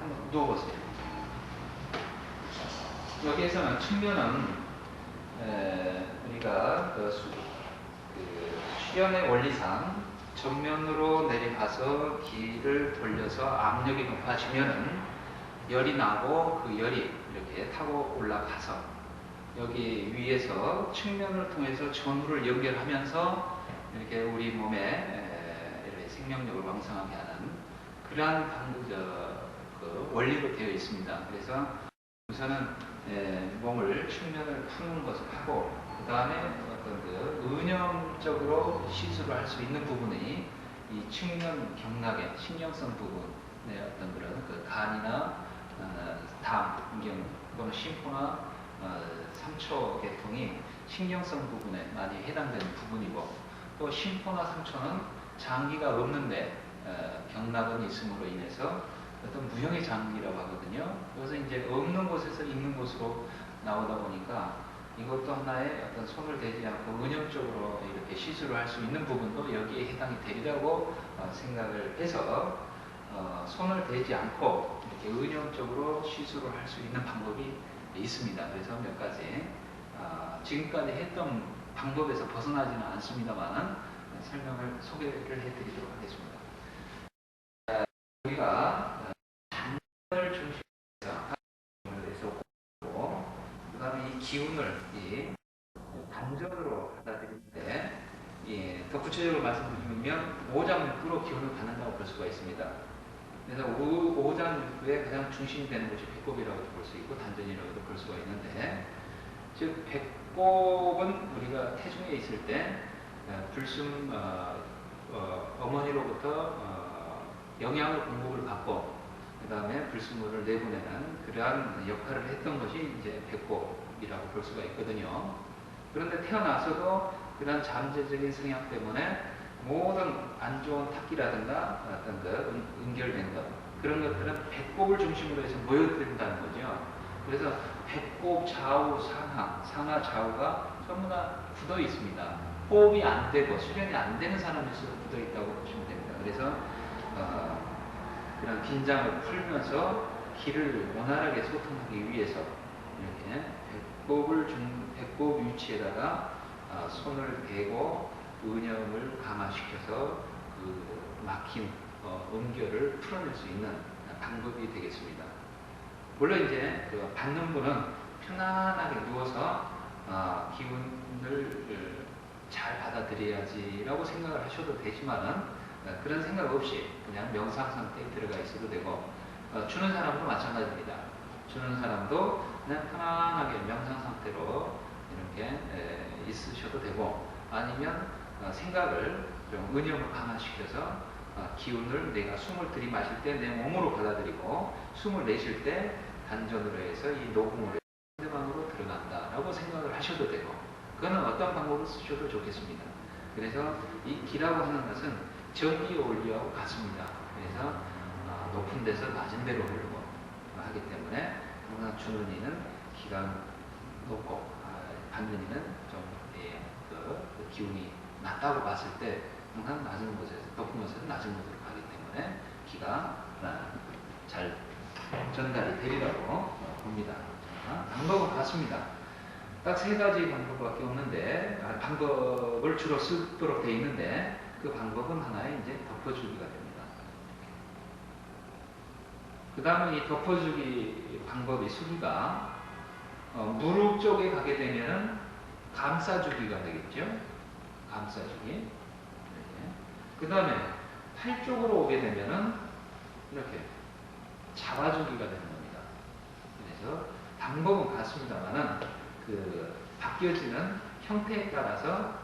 한번 누워보세요. 여기에서는 측면은 우리가 수련의 원리상 정면으로 내려가서 기를 돌려서 압력이 높아지면은 열이 나고 그 열이 이렇게 타고 올라가서 여기 위에서 측면을 통해서 전후를 연결하면서 이렇게 우리 몸에 이렇게 생명력을 왕성하게 하는 그러한 그 원리로 되어 있습니다. 그래서 우선은 몸을 측면을 푸는 것을 하고 그 다음에 어떤 그 은영적으로 시술을 할 수 있는 부분이 이 측면 경락의 신경성 부분의 어떤 그런 그 간이나 담경 또는 심포나 삼초 계통이 신경성 부분에 많이 해당되는 부분이고 또 심포나 삼초는 장기가 없는데 경락은 있음으로 인해서 어떤 무형의 장기라고 하거든요. 그래서 이제 없는 곳에서 있는 곳으로 나오다 보니까 이것도 하나의 어떤 손을 대지 않고 은영적으로 이렇게 시술을 할 수 있는 부분도 여기에 해당이 되리라고 생각을 해서 손을 대지 않고 이렇게 은영적으로 시술을 할 수 있는 방법이 있습니다. 그래서 몇 가지 지금까지 했던 방법에서 벗어나지는 않습니다만 설명을 소개를 해드리도록 하겠습니다. 우리가 단전을 중심으로 해서 그 다음에 이 기운을 단전으로 받아들이는데 더 구체적으로 말씀드리면 오장육부로 기운을 받는다고 볼 수가 있습니다. 그래서 오장육부의 가장 중심이 되는 곳이 배꼽이라고도 볼 수 있고 단전이라고도 볼 수가 있는데 즉 배꼽은 우리가 태중에 있을 때 불순 어머니로부터 영양을 공급을 받고 그 다음에 불순물을 내보내는 그러한 역할을 했던 것이 이제 배꼽이라고 볼 수가 있거든요. 그런데 태어나서도 그런 잠재적인 성향 때문에 모든 안 좋은 탁기라든가 어떤 그 은결된 것 그런 것들은 배꼽을 중심으로 해서 모여든다는 거죠. 그래서 배꼽 좌우 상하 좌우가 전부 다 굳어 있습니다. 호흡이 안 되고 수련이 안 되는 사람일수록 굳어 있다고 보시면 됩니다. 그래서 그런 긴장을 풀면서 기를 원활하게 소통하기 위해서 이렇게 배꼽 위치에다가 손을 대고 은염을 강화시켜서 그 막힌 음결을 풀어낼 수 있는 방법이 되겠습니다. 물론 이제 그 받는 분은 편안하게 누워서 기운을 잘 받아들여야지라고 생각을 하셔도 되지만은 그런 생각 없이 그냥 명상 상태에 들어가 있어도 되고 주는 사람도 마찬가지입니다. 주는 사람도 그냥 편안하게 명상 상태로 이렇게 있으셔도 되고 아니면 생각을 좀 은영을 강화시켜서 기운을 내가 숨을 들이마실 때 내 몸으로 받아들이고 숨을 내쉴 때 단전으로 해서 이 녹음으로 상대방으로 들어간다라고 생각을 하셔도 되고 그거는 어떤 방법을 쓰셔도 좋겠습니다. 그래서 이 기라고 하는 것은 전기 원리하고 같습니다. 그래서 높은 데서 낮은 데로 흐르고 하기 때문에 항상 주는 이는 기가 높고 받는 이는 좀 그 기운이 낮다고 봤을 때 항상 낮은 곳에서 높은 곳에서 낮은 곳으로 가기 때문에 기가 잘 전달이 되리라고 봅니다. 방법은 같습니다. 딱 세 가지 방법밖에 없는데 방법을 주로 쓰도록 되어 있는데 그 방법은 하나의 이제 덮어주기가 됩니다. 그 다음에 이 덮어주기 방법의 수기가 무릎 쪽에 가게 되면은 감싸주기가 되겠죠. 감싸주기. 그 다음에 팔 쪽으로 오게 되면은 이렇게 잡아주기가 되는 겁니다. 그래서 방법은 같습니다만은 그 바뀌어지는 형태에 따라서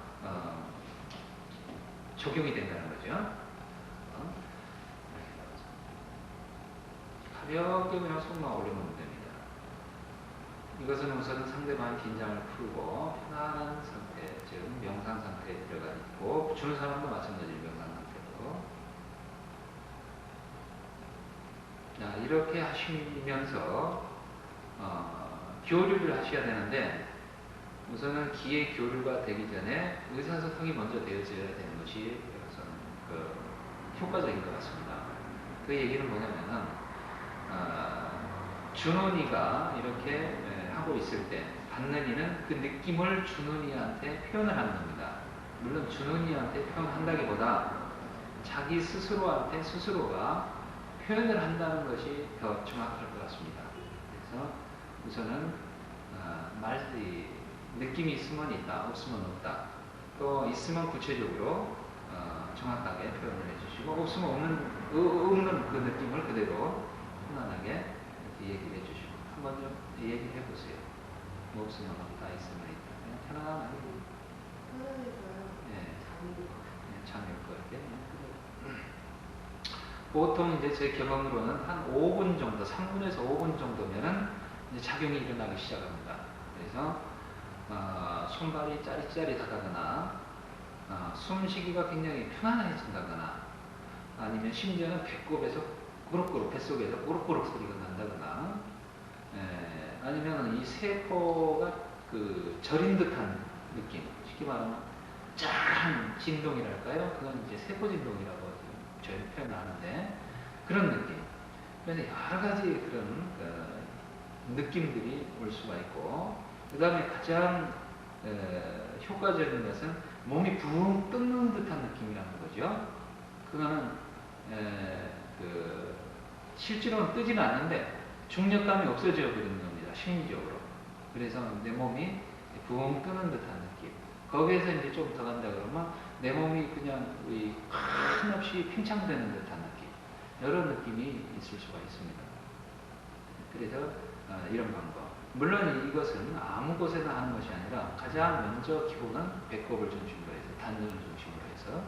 적용이 된다는 거죠. 가볍게 그냥 손만 올려놓으면 됩니다. 이것은 우선 상대방의 긴장을 풀고 편안한 상태, 즉 명상 상태에 들어가 있고 주는 사람도 마찬가지로 명상 상태로 이렇게 하시면서 교류를 하셔야 되는데 우선은 기의 교류가 되기 전에 의사소통이 먼저 되어져야 되는 것이 우선 효과적인 것 같습니다. 그 얘기는 뭐냐면은 주는 이가 이렇게 하고 있을 때 받는 이는 그 느낌을 주는 이한테 표현을 하는 겁니다. 물론 주는 이한테 표현한다기보다 자기 스스로한테 스스로가 표현을 한다는 것이 더 정확할 것 같습니다. 그래서 우선은 느낌이 있으면 있다, 없으면 없다. 또 있으면 구체적으로 정확하게 표현을 해주시고 없으면 없는 그 느낌을 그대로 편안하게 이렇게 얘기를 해주시고 한번 좀 얘기를 해보세요. 뭐 없으면 없다, 있으면 있다. 그냥 편안하게. 예, 잠일 거 같아요. 보통 이제 제 경험으로는 한 5분 정도, 3분에서 5분 정도면은 이제 작용이 일어나기 시작합니다. 그래서 손발이 짜릿짜릿하다거나 숨쉬기가 굉장히 편안해진다거나 아니면 심지어는 배꼽에서 꾸룩꾸룩, 뱃속에서 꾸룩꾸룩 소리가 난다거나 아니면 이 세포가 그 저린 듯한 느낌, 쉽게 말하면 짠 진동이랄까요? 그건 이제 세포 진동이라고 저희 표현하는데 그런 느낌. 그래서 여러 가지 그런 느낌들이 올 수가 있고 그 다음에 가장 효과적인 것은 몸이 붕 뜨는 듯한 느낌이라는 거죠. 그거는 실제로는 뜨지는 않는데 중력감이 없어져 버리는 겁니다. 심리적으로. 그래서 내 몸이 붕 뜨는 듯한 느낌. 거기에서 이제 좀 더 간다 그러면 내 몸이 그냥 한없이 팽창되는 듯한 느낌. 여러 느낌이 있을 수가 있습니다. 그래서 이런 방법. 물론 이것은 아무 곳에나 하는 것이 아니라 가장 먼저 기본은 배꼽을 중심으로 해서 단전을 중심으로 해서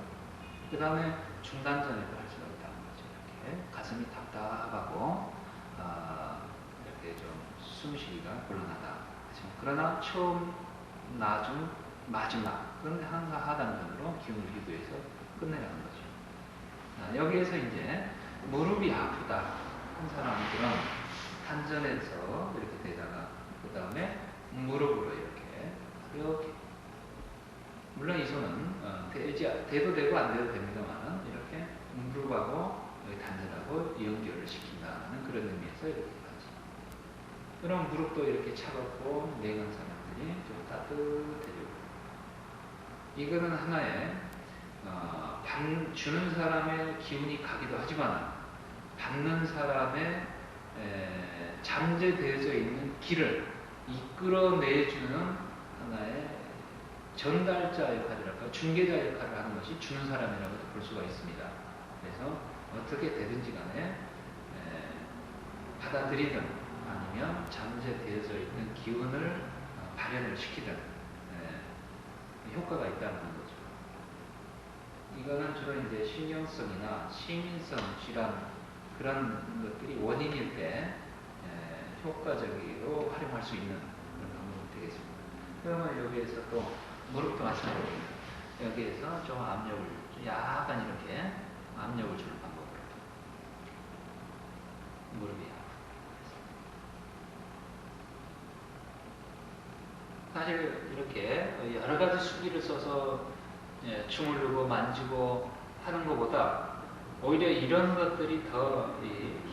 그 다음에 중단전에도 할 수가 있다는 거죠. 이렇게 가슴이 답답하고 이렇게 좀 숨쉬기가 곤란하다. 그러나 처음, 나중, 마지막 그런데 항상 하단전으로 기운을 유도해서 끝내라는 거죠. 여기에서 이제 무릎이 아프다 한 사람들은 단전에서 이렇게 되다가 그 다음에 무릎으로 이렇게 물론 이 손은 대도 되고 안 돼도 됩니다만 이렇게 무릎하고 단전하고 연결을 시킨다는 그런 의미에서 이렇게 가죠. 그럼 무릎도 이렇게 차갑고 내간 사람들이 좀 따뜻해지고 이거는 하나의 주는 사람의 기운이 가기도 하지만 받는 사람의 잠재되어져 있는 길을 이끌어내주는 하나의 전달자 역할이랄까 중개자 역할을 하는 것이 주는 사람이라고도 볼 수가 있습니다. 그래서 어떻게 되든지 간에 받아들이든 아니면 잠재되어져 있는 기운을 발현을 시키든 효과가 있다는 거죠. 이거는 주로 이제 신경성이나 시민성 질환 그런 것들이 원인일 때 효과적으로 활용할 수 있는 그런 방법이 되겠습니다. 그러면 여기에서 또 무릎도 마찬가지입니다. 여기에서 좀 압력을 약간 이렇게 압력을 주는 방법으로 무릎이 사실 이렇게 여러 가지 수기를 써서 주물르고 만지고 하는 것보다 오히려 이런 것들이 더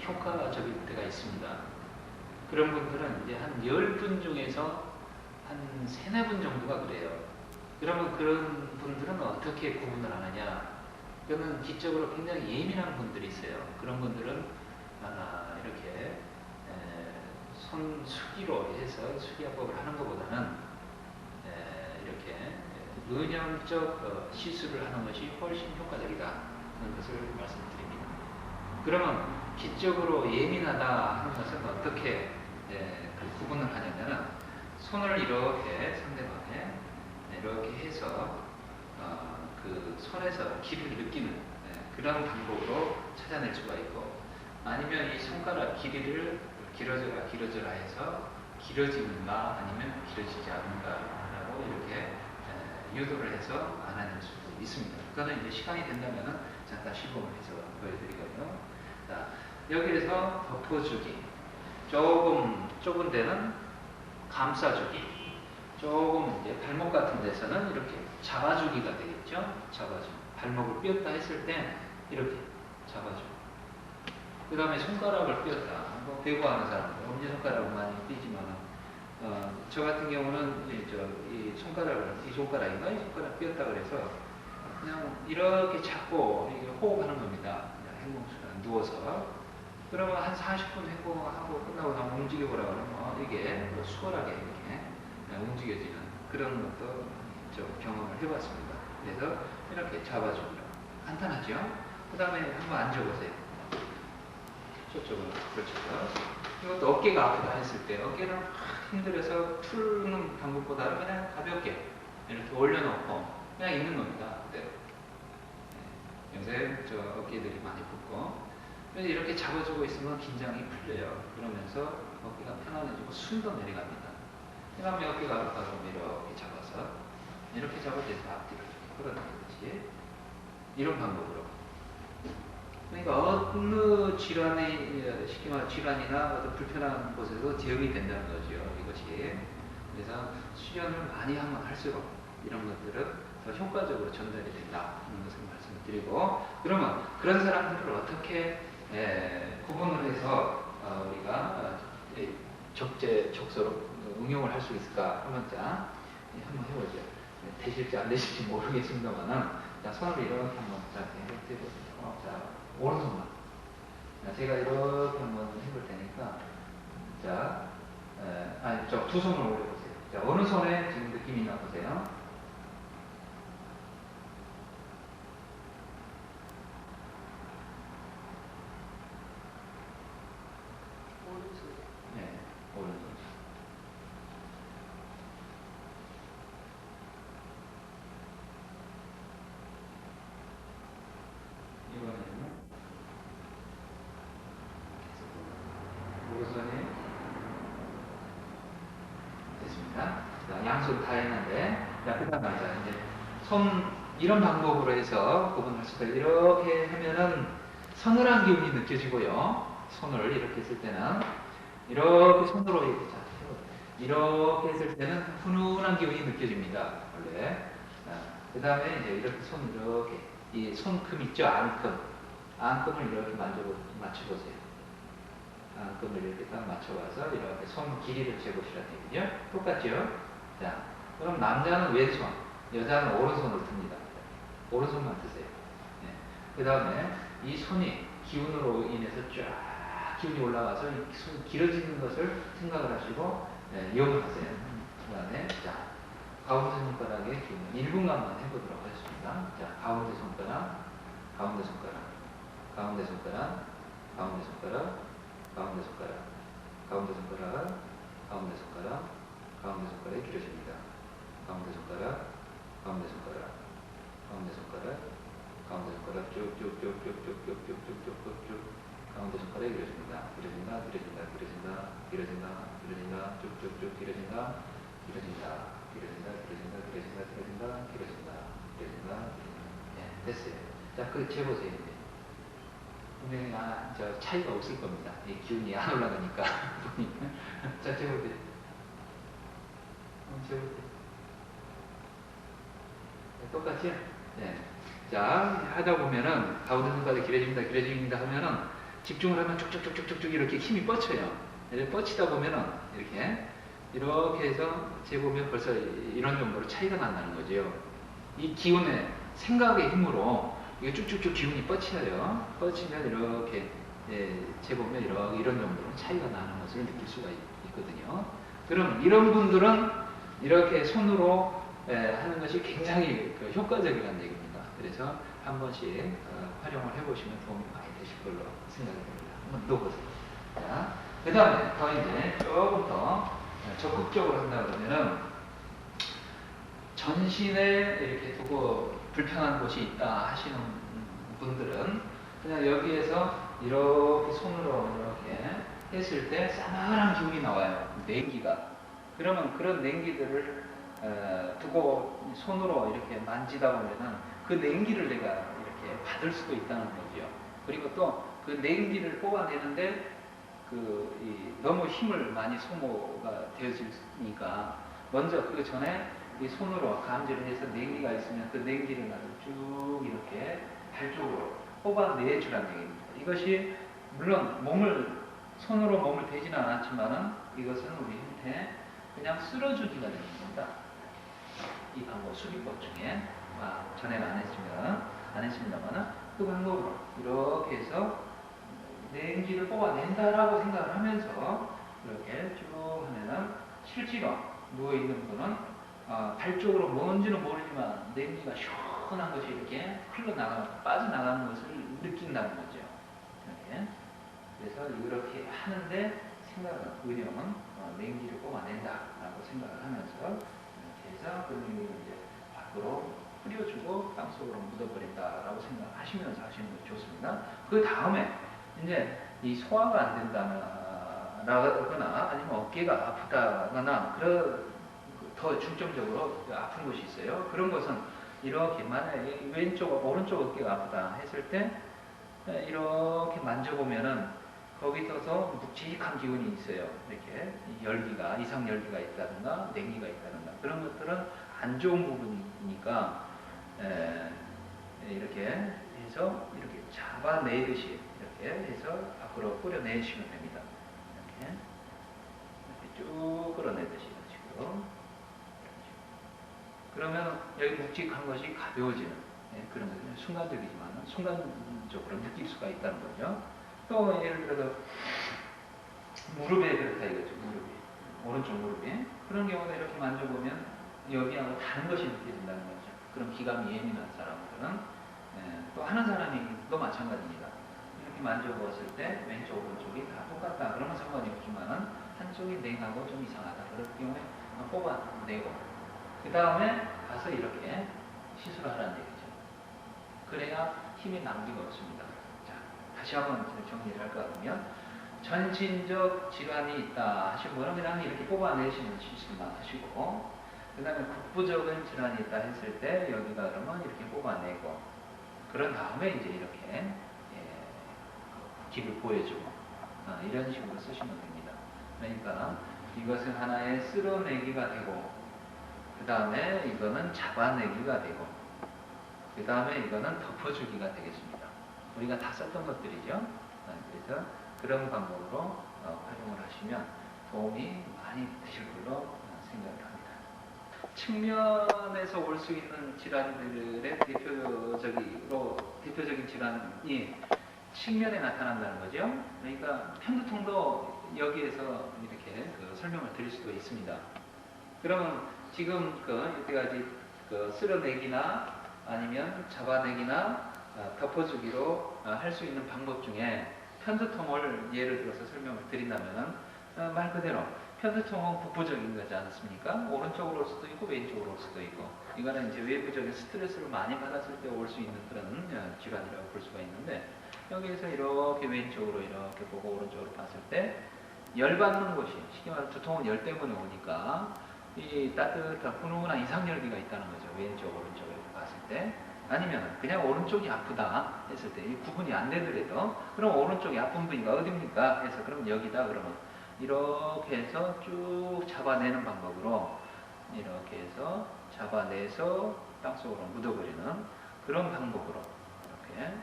효과적일 때가 있습니다. 그런 분들은 이제 한 10분 중에서 한 3, 4분 정도가 그래요. 그러면 그런 분들은 어떻게 구분을 하느냐? 그러면 기적으로 굉장히 예민한 분들이 있어요. 그런 분들은 이렇게 손 수기로 해서 수기화법을 하는 것보다는 이렇게 은연적 시술을 하는 것이 훨씬 효과적이다 하는 것을 말씀드립니다. 그러면 기적으로 예민하다 하는 것은 어떻게 구분을 하냐면 손을 이렇게 상대방에 이렇게 해서 그 손에서 길이를 느끼는 그런 방법으로 찾아낼 수가 있고 아니면 이 손가락 길이를 길어져라 해서 길어지는가 아니면 길어지지 않는가 라고 이렇게 유도를 해서 알아낼 수도 있습니다. 그거는 이제 시간이 된다면 잠깐 시범을 해서 보여드리거든요. 자, 여기에서 덮어주기, 조금 좁은 데는 감싸주기, 조금 이제 발목 같은 데서는 이렇게 잡아주기가 되겠죠. 잡아주기. 발목을 삐었다 했을 때 이렇게 잡아주고 그 다음에 손가락을 삐었다. 뭐 배구하는 사람들 엄지손가락을 많이 삐지만 저 같은 경우는 이 손가락인가 이 손가락 삐었다 그래서 그냥 이렇게 잡고 이게 호흡하는 겁니다. 행동수단 누워서 그러면 한 40분 행동하고 끝나고 나면 움직여보라 그러면 이게 뭐 수월하게 이렇게 움직여지는 그런 것도 좀 경험을 해봤습니다. 그래서 이렇게 잡아줍니다. 간단하죠? 그 다음에 한번 앉아보세요. 저쪽으로. 그렇죠. 이것도 어깨가 아프다 했을 때 어깨를 막 힘들어서 풀는 방법보다 그냥 가볍게 이렇게 올려놓고 그냥 있는 겁니다. 그대로. 요새 저 어깨들이 많이 붓고 이렇게 잡아주고 있으면 긴장이 풀려요. 그러면서 어깨가 편안해지고 숨도 내려갑니다. 그 다음에 어깨가 아프다고 이렇게 잡아서 이렇게 잡아줘서 앞뒤로 끌어내듯이 이런 방법으로. 그러니까 어느 질환이 쉽게 말해 질환이나 어떤 불편한 곳에서 제어이 된다는 거죠. 이것이. 그래서 수련을 많이 하면 할수록 이런 것들은 더 효과적으로 전달이 된다 하는 것을 말씀을 드리고 그러면 그런 사람들을 어떻게 구분을 해서 우리가 적재적소로 응용을 할 수 있을까 하면 자 한번 해보죠. 되실지 안 되실지 모르겠습니다만은 자 손을 이렇게 한번 자 해보세요. 자 오른손만 제가 이렇게 한번 해볼 테니까 자 아니 저 두 손을 올려보세요. 자 어느 손에 지금 느낌이 나보세요. 네, 오른손. 이번에는 오른손이 됐습니다. 자, 양손 다 했는데, 자, 그 다음 자 이제 손 이런 방법으로 해서 구분할 수가 이렇게 하면은 서늘한 기운이 느껴지고요. 손을 이렇게 했을 때는 이렇게 손으로 이렇게 했을 때는 훈훈한 기운이 느껴집니다. 원래. 그 다음에 이제 이렇게 손 이렇게 이 손금 있죠? 안금을 이렇게 맞춰보세요. 안금을 이렇게 딱 맞춰봐서 이렇게 손 길이를 재보시라는 얘기죠. 똑같죠? 자, 그럼 남자는 왼손, 여자는 오른손을 듭니다. 오른손만 드세요. 네. 그 다음에 이 손이 기운으로 인해서 쫙 기운이 올라가서 이 손 길어지는 것을 생각을 하시고 이용을 하세요. 그 다음에 자 가운데 손가락의 기운 1분간만 해보도록 하겠습니다. 자 가운데 손가락, 가운데 손가락, 가운데 손가락, 가운데 손가락, 가운데 손가락, 가운데 손가락, 가운데 손가락, 가운데 손가락이 길어집니다. 가운데 손가락, 가운데 손가락, 가운데 손가락, 가운데 손가락 쭉쭉쭉쭉쭉쭉쭉쭉쭉 가운데 손가락이 길어집니다. 길어진다, 길어진다, 길어진다, 길어진다, 길어진다, 쭉쭉쭉 길어진다, 길어진다, 길어진다, 길어진다, 길어진다, 길어진다, 길어진다, 길어진다. 네, 됐어요. 자, 그 재보세요. 이제. 분명히 저 차이가 없을 겁니다. 이 기운이 안 올라가니까. 자, 재보세요. 재보세요. 똑같죠? 네. 자, 하다 보면은 가운데 손가락이 길어집니다, 길어집니다 하면은 집중을 하면 쭉쭉쭉쭉쭉 이렇게 힘이 뻗쳐요. 이렇게 뻗치다 보면은 이렇게 해서 재보면 벌써 이런 정도로 차이가 난다는 거죠. 이 기운의 생각의 힘으로 이게 쭉쭉쭉 기운이 뻗쳐요. 뻗치면 이렇게 재보면 이런 정도로 차이가 나는 것을 느낄 수가 있거든요. 그럼 이런 분들은 이렇게 손으로 하는 것이 굉장히 효과적이라는 얘기입니다. 그래서 한 번씩 활용을 해보시면 도움이 많이 되실 걸로 생각이 됩니다. 한번 넣어보세요. 자, 그 다음에 더 이제 조금 더 적극적으로 한다 그러면은 전신에 이렇게 두고 불편한 곳이 있다 하시는 분들은 그냥 여기에서 이렇게 손으로 이렇게 했을 때 싸늘한 기운이 나와요. 냉기가. 그러면 그런 냉기들을 두고 손으로 이렇게 만지다 보면은 그 냉기를 내가 이렇게 받을 수도 있다는 거죠. 그리고 또 그 냉기를 뽑아내는데 너무 힘을 많이 소모가 되어지니까 먼저 그 전에 이 손으로 감지를 해서 냉기가 있으면 그 냉기를 쭉 이렇게 발 쪽으로 뽑아내주라는 얘기입니다. 이것이 물론 손으로 몸을 대지는 않았지만은 이것은 우리한테 그냥 쓸어주기가 되는 겁니다. 이 방법 수비법 중에 전에는 안 했습니다만은 그 방법으로 이렇게 해서 냉기를 뽑아낸다라고 생각을 하면서 이렇게 쭉 하면은 실제로 누워 있는 분은 발 쪽으로 뭔지는 모르지만 냉기가 시원한 것이 이렇게 흘러나가는 빠져나가는 것을 느낀다는 거죠. 이렇게. 그래서 이렇게 하는데 의령은 냉기를 뽑아낸다라고 생각을 하면서 이렇게 해서 그림을 이제 밖으로 뿌려주고 땅속으로 묻어버린다라고 생각하시면서 하시는 것이 좋습니다. 그 다음에 이제 이 소화가 안 된다거나 아니면 어깨가 아프다거나 더 중점적으로 아픈 것이 있어요. 그런 것은 이렇게 만약에 오른쪽 어깨가 아프다 했을 때 이렇게 만져보면은 거기 있어서 묵직한 기운이 있어요. 이렇게 이상 열기가 있다든가 냉기가 있다든가 그런 것들은 안 좋은 부분이니까 이렇게 해서 이렇게 잡아내듯이 이렇게 해서 밖으로 뿌려내시면 됩니다. 이렇게 쭉 끌어내듯이 이런 식으로. 그러면 여기 묵직한 것이 가벼워지는 그런 거죠. 순간적이지만 순간적으로 느낄 수가 있다는 거죠. 또 예를 들어서 무릎에 그렇다 이거죠. 오른쪽 무릎에 그런 경우는 이렇게 만져보면 여기하고 다른 것이 느껴진다는 거죠. 그런 기감이 예민한 사람들은 또 하는 사람이 또 마찬가지입니다. 이렇게 만져보았을 때 왼쪽 오른쪽이 다 똑같다 그러면 상관이 없지만 한쪽이 냉하고 좀 이상하다 그럴 경우에 뽑아내고 그 다음에 가서 이렇게 시술을 하라는 얘기죠. 그래야 힘이 낭비가 없습니다. 자, 다시 한번 정리를 할까 하면 전신적 질환이 있다 하신 분은 그냥 이렇게 뽑아내시는 시술만 하시고 그 다음에 국부적인 질환이 있다 했을 때 여기가 그러면 이렇게 뽑아내고 그런 다음에 이제 이렇게 길을 보여주고 이런 식으로 쓰시면 됩니다. 그러니까 이것은 하나의 쓸어내기가 되고 그 다음에 이거는 잡아내기가 되고 그 다음에 이거는 덮어주기가 되겠습니다. 우리가 다 썼던 것들이죠. 그래서 그런 방법으로 활용을 하시면 도움이 많이 되실 걸로 생각을 합니다. 측면에서 올 수 있는 질환들의 대표적인 질환이 측면에 나타난다는 거죠. 그러니까 편두통도 여기에서 이렇게 설명을 드릴 수도 있습니다. 그러면 지금 이때까지 쓸어내기나 아니면 잡아내기나 덮어주기로 할 수 있는 방법 중에 편두통을 예를 들어서 설명을 드린다면 말 그대로 편두통은 국부적인 거지 않습니까? 오른쪽으로 올 수도 있고 왼쪽으로 올 수도 있고 이거는 이제 외부적인 스트레스를 많이 받았을 때 올 수 있는 그런 질환이라고 볼 수가 있는데 여기에서 이렇게 왼쪽으로 이렇게 보고 오른쪽으로 봤을 때 열받는 곳이 쉽게 말하면 두통은 열 때문에 오니까 이 따뜻한 훈훈한 이상열기가 있다는 거죠. 왼쪽 오른쪽 이렇게 봤을 때 아니면 그냥 오른쪽이 아프다 했을 때 구분이 안 되더라도 그럼 오른쪽이 아픈 부위가 어디입니까? 해서 그럼 여기다 그러면 이렇게 해서 쭉 잡아내는 방법으로 이렇게 해서 잡아내서 땅속으로 묻어버리는 그런 방법으로 이렇게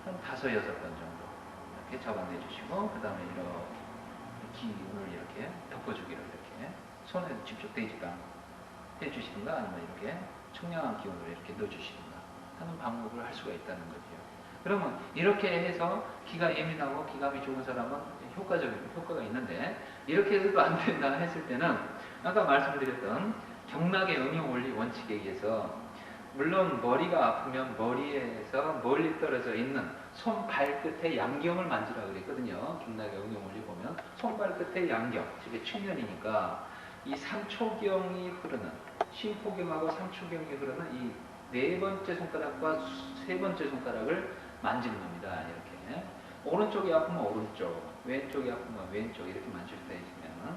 한 5, 6번 정도 이렇게 잡아내주시고 그 다음에 이렇게 기운을 이렇게 덮어주기로 이렇게 손에 직접 대지가 해주시든가 아니면 이렇게 청량한 기운을 이렇게 넣어주시든가 하는 방법을 할 수가 있다는 거죠. 그러면 이렇게 해서 기가 예민하고 기감이 좋은 사람은 효과가 있는데 이렇게 해서도 안 된다 했을 때는 아까 말씀드렸던 경락의 응용 원리 원칙에 의해서 물론 머리가 아프면 머리에서 멀리 떨어져 있는 손 발끝의 양경을 만지라 그랬거든요. 경락의 응용 원리 보면 손 발끝의 양경, 즉 측면이니까 이 삼초경이 흐르는 심포경하고 삼초경이 흐르는 이 네 번째 손가락과 세 번째 손가락을 만지는 겁니다. 이렇게 오른쪽이 아프면 오른쪽, 왼쪽이 아프면 왼쪽 이렇게 만질 때 있으면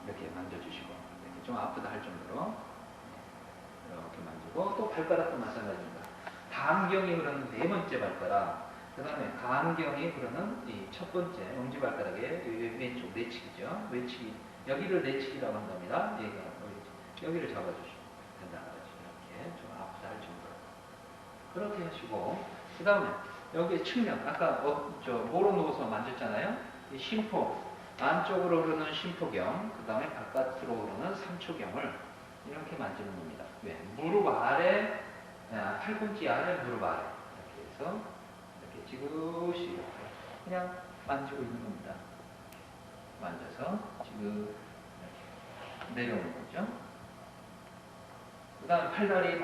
이렇게 만져주시고 이렇게 좀 아프다 할 정도로 이렇게 만지고 또 발가락도 마찬가지입니다. 간경이 흐르는 네 번째 발가락, 그 다음에 간경이 흐르는 이 첫 번째 엄지발가락의 왼쪽 내치기죠. 내치기 여기를 내치기라고 한답니다. 여기를 잡아주시면 된다는 거죠. 이렇게 좀 아프다 할 정도로 그렇게 하시고 그 다음에 여기 측면, 아까 뭐로 누워서 만졌잖아요. 이 심포, 안쪽으로 흐르는 심포경, 그 다음에 바깥으로 흐르는 삼초경을 이렇게 만지는 겁니다. 왜? 무릎 아래, 팔꿈치 아래, 무릎 아래. 이렇게 해서 이렇게 지그시 그냥 만지고 있는 겁니다. 만져서 지금 내려오는 거죠. 그 다음에 팔다리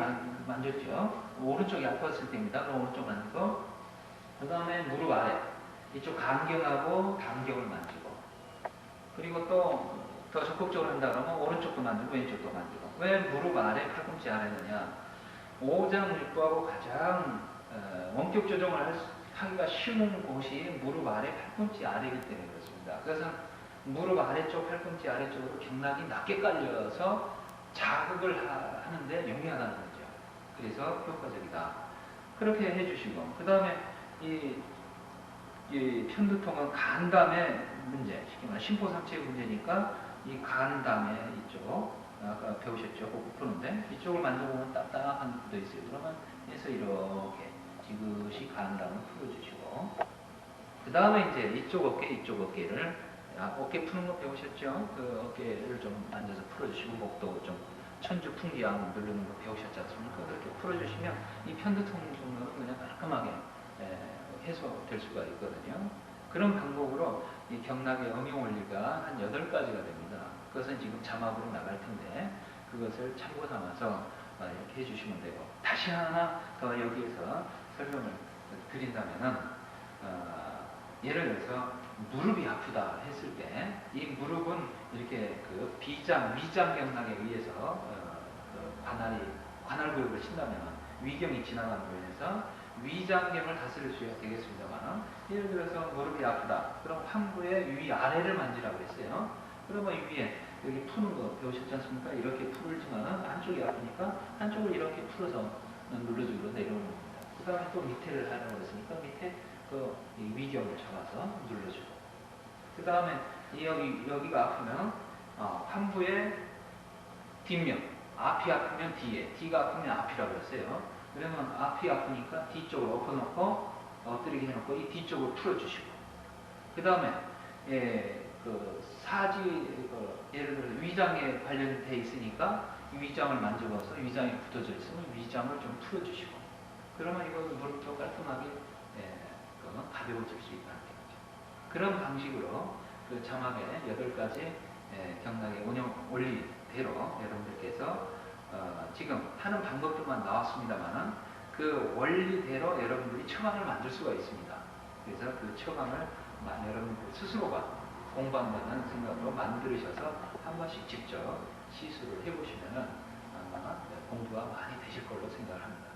만졌죠. 오른쪽이 아팠을 때입니다. 그럼 오른쪽 만지고, 그 다음에 무릎 아래, 이쪽 간경하고 담경을 만지고, 그리고 또 더 적극적으로 한다 그러면 오른쪽도 만지고 왼쪽도 만지고. 왜 무릎 아래, 팔꿈치 아래느냐? 오장육부하고 가장 원격 조정을 하기가 쉬운 곳이 무릎 아래, 팔꿈치 아래이기 때문에 그렇습니다. 그래서 무릎 아래쪽, 팔꿈치 아래쪽으로 경락이 낮게 깔려서 자극을 하는데 용이하다는 거죠. 그래서 효과적이다. 그렇게 해주시고, 그 다음에 이 편두통은 간담의 문제, 쉽게 말해 심포상체의 문제니까 이 간담의 이쪽, 아까 배우셨죠? 호흡 푸는데 이쪽을 만져보면 딱딱한 부분도 있어요. 그러면 해서 이렇게 지그시 간담을 풀어주시고, 그 다음에 이제 이쪽 어깨를 어깨 푸는 거 배우셨죠? 그 어깨를 좀 만져서 풀어주시고, 목도 좀 천주 풍기양 누르는 거 배우셨지 않습니까? 그렇게 풀어주시면 이 편두통 정도는 그냥 깔끔하게 해소될 수가 있거든요. 그런 방법으로 이 경락의 응용 원리가 한 8가지가 됩니다. 그것은 지금 자막으로 나갈 텐데 그것을 참고 삼아서 이렇게 해주시면 되고, 다시 하나 더 여기에서 설명을 드린다면은 예를 들어서 무릎이 아프다 했을 때 이 무릎은 이렇게 그 위장 경락에 의해서 관할구역을 친다면 위경이 지나가는 거에 의해서 위장경을 다스릴 수가 되겠습니다만, 예를 들어서 무릎이 아프다. 그럼 환부의 위 아래를 만지라고 했어요. 그러면 위에 여기 푸는 거 배우셨지 않습니까? 이렇게 풀지만은 한쪽이 아프니까 한쪽을 이렇게 풀어서 눌러주고 내려오는 겁니다. 그 다음에 또 밑에를 하라고 했으니까 밑에 그 위경을 잡아서 눌러주고, 그 다음에 여기가 아프면 환부의 뒷면, 앞이 아프면 뒤에, 뒤가 아프면 앞이라고 했어요. 그러면 앞이 아프니까 뒤쪽으로 엎어놓고 엎드리게 해놓고 이 뒤쪽을 풀어주시고, 그 다음에 그 예를 들어 위장에 관련돼 있으니까 이 위장을 만져봐서 위장이 굳어져 있으면 위장을 좀 풀어주시고, 그러면 이거 무릎도 깔끔하게 가벼워질 수 있다는 거죠. 그런 방식으로 그 자막의 8가지 경락의 운영 원리대로 여러분들께서 지금 하는 방법들만 나왔습니다만은 그 원리대로 여러분들이 처방을 만들 수가 있습니다. 그래서 그 처방을 여러분들 스스로가 공부한다는 생각으로 만들으셔서 한 번씩 직접 시술을 해보시면은 아마 공부가 많이 되실 걸로 생각합니다.